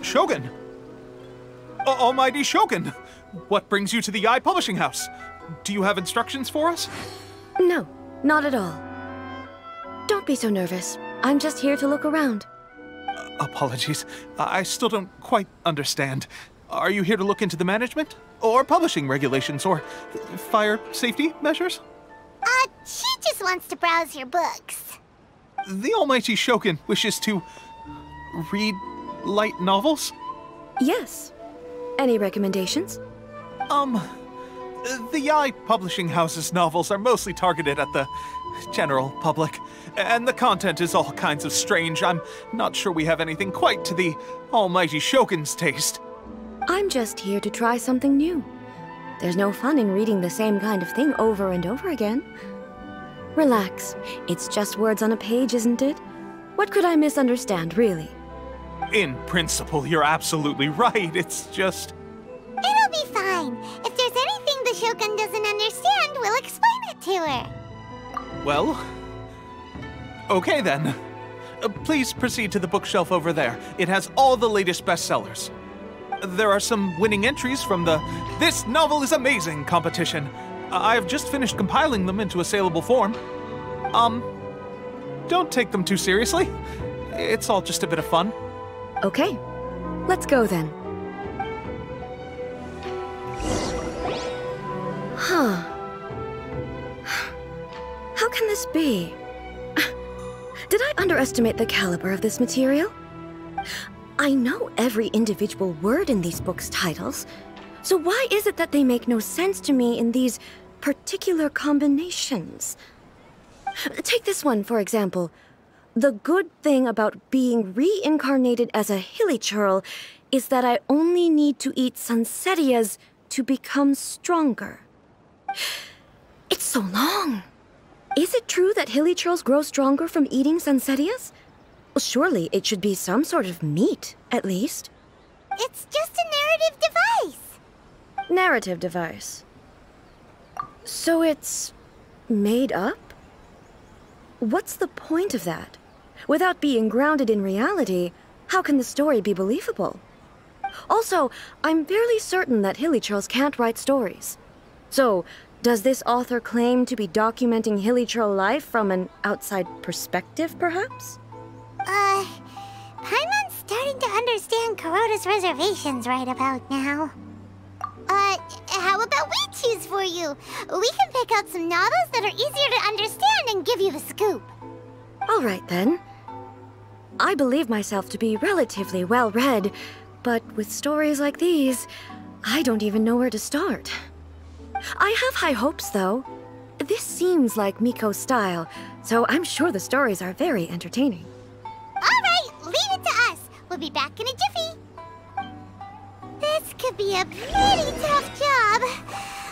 Shogun! Almighty Shogun! What brings you to the Eye Publishing House? Do you have instructions for us? No, not at all. Don't be so nervous. I'm just here to look around. Apologies. I still don't quite understand. Are you here to look into the management? Or publishing regulations? Or fire safety measures? She just wants to browse your books. The Almighty Shogun wishes to read light novels? Yes. Any recommendations? The Eye Publishing House's novels are mostly targeted at the general public, and the content is all kinds of strange. I'm not sure we have anything quite to the Almighty Shogun's taste. I'm just here to try something new. There's no fun in reading the same kind of thing over and over again. Relax. It's just words on a page, isn't it? What could I misunderstand, really? In principle, you're absolutely right. It's just... It'll be fine. If there's anything the Shogun doesn't understand, we'll explain it to her. Well... okay then. Please proceed to the bookshelf over there. It has all the latest bestsellers. There are some winning entries from the This Novel is Amazing competition. I've just finished compiling them into a saleable form. Don't take them too seriously. It's all just a bit of fun. Okay, let's go then. Huh. How can this be? Did I underestimate the caliber of this material? I know every individual word in these books' titles, so why is it that they make no sense to me in these particular combinations? Take this one, for example. The good thing about being reincarnated as a hilly churl is that I only need to eat sunsettias to become stronger. It's so long. Is it true that hilly churls grow stronger from eating sunsettias? Well, surely it should be some sort of meat, at least. It's just a narrative device. Narrative device. So it's made up? What's the point of that? Without being grounded in reality, how can the story be believable? Also, I'm fairly certain that hilly churls can't write stories. So, does this author claim to be documenting hilly churl life from an outside perspective, perhaps? Paimon's starting to understand Kuroda's reservations right about now. How about we choose for you? We can pick out some novels that are easier to understand and give you the scoop. All right, then. I believe myself to be relatively well-read, but with stories like these, I don't even know where to start. I have high hopes, though. This seems like Miko's style, so I'm sure the stories are very entertaining. All right, leave it to us. We'll be back in a jiffy. This could be a pretty tough job.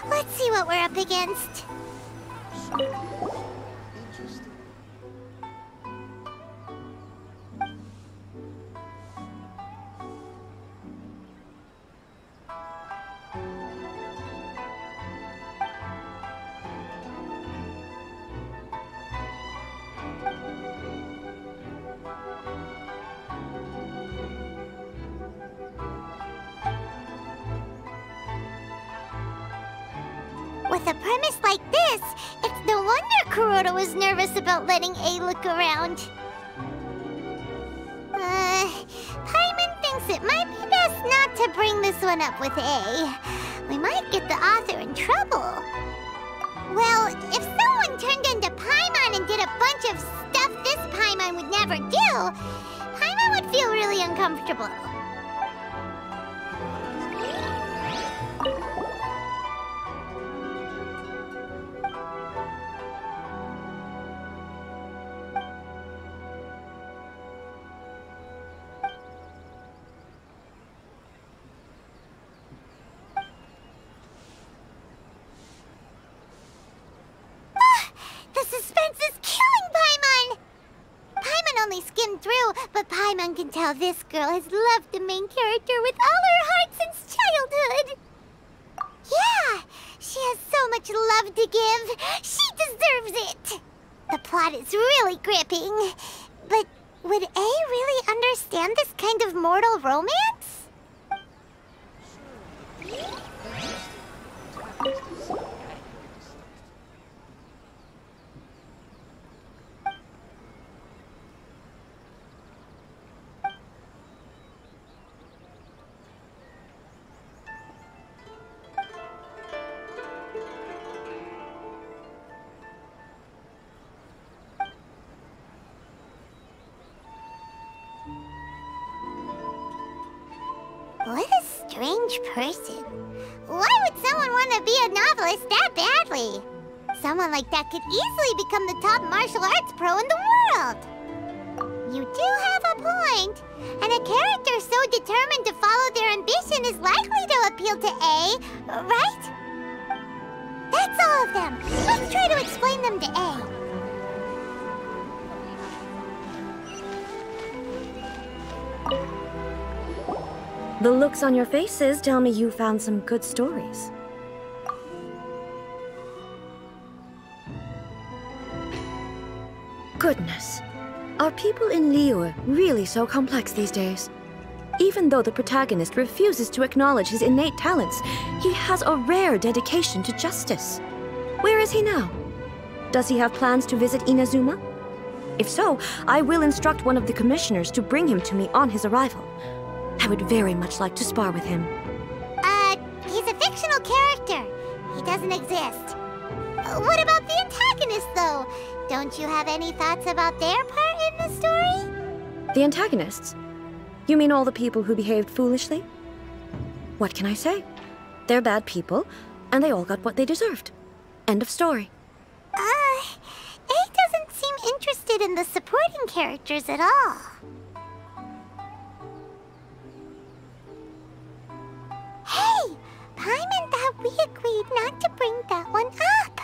Let's see what we're up against. With a premise like this, it's no wonder Kuroda was nervous about letting A look around. Paimon thinks it might be best not to bring this one up with A. We might get the author in trouble. Well, if someone turned into Paimon and did a bunch of stuff this Paimon would never do, Paimon would feel really uncomfortable. But Paimon can tell this girl has loved the main character with all her heart since childhood. Yeah, she has so much love to give. She deserves it. The plot is really gripping, but Would A really understand this kind of mortal romance? What a strange person. Why would someone want to be a novelist that badly? Someone like that could easily become the top martial arts pro in the world. You do have a point. And a character so determined to follow their ambition is likely to appeal to A, right? That's all of them. Let's try to explain them to A. The looks on your faces tell me you found some good stories. Goodness. Are people in Liyue really so complex these days? Even though the protagonist refuses to acknowledge his innate talents, he has a rare dedication to justice. Where is he now? Does he have plans to visit Inazuma? If so, I will instruct one of the commissioners to bring him to me on his arrival. I would very much like to spar with him. He's a fictional character. He doesn't exist. What about the antagonist, though? Don't you have any thoughts about their part in the story? The antagonists? You mean all the people who behaved foolishly? What can I say? They're bad people, and they all got what they deserved. End of story. A doesn't seem interested in the supporting characters at all. Hey! Paimon thought we agreed not to bring that one up.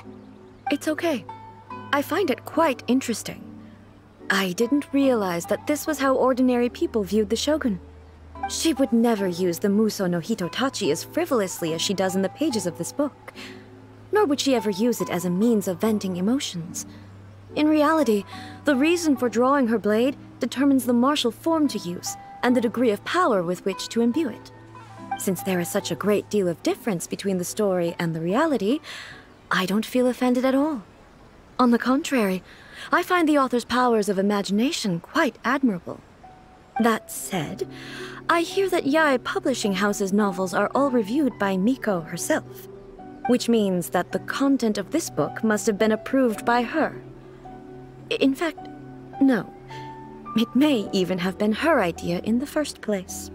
It's okay. I find it quite interesting. I didn't realize that this was how ordinary people viewed the Shogun. She would never use the Muso no Hitotachi as frivolously as she does in the pages of this book. Nor would she ever use it as a means of venting emotions. In reality, the reason for drawing her blade determines the martial form to use and the degree of power with which to imbue it. Since there is such a great deal of difference between the story and the reality, I don't feel offended at all. On the contrary, I find the author's powers of imagination quite admirable. That said, I hear that Yae Publishing House's novels are all reviewed by Miko herself, which means that the content of this book must have been approved by her. In fact, no. It may even have been her idea in the first place.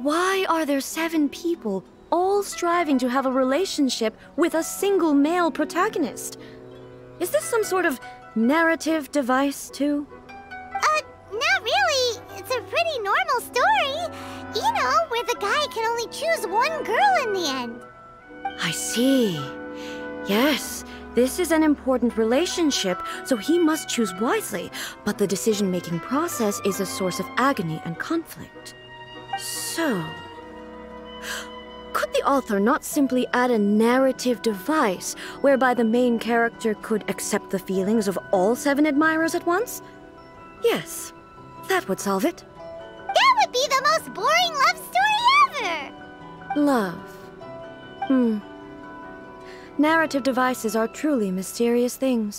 Why are there 7 people all striving to have a relationship with a single male protagonist? Is this some sort of narrative device, too? Not really. It's a pretty normal story. You know, where the guy can only choose one girl in the end. I see. Yes, this is an important relationship, so he must choose wisely, but the decision-making process is a source of agony and conflict. So, could the author not simply add a narrative device whereby the main character could accept the feelings of all 7 admirers at once? Yes, that would solve it. That would be the most boring love story ever! Love. Narrative devices are truly mysterious things.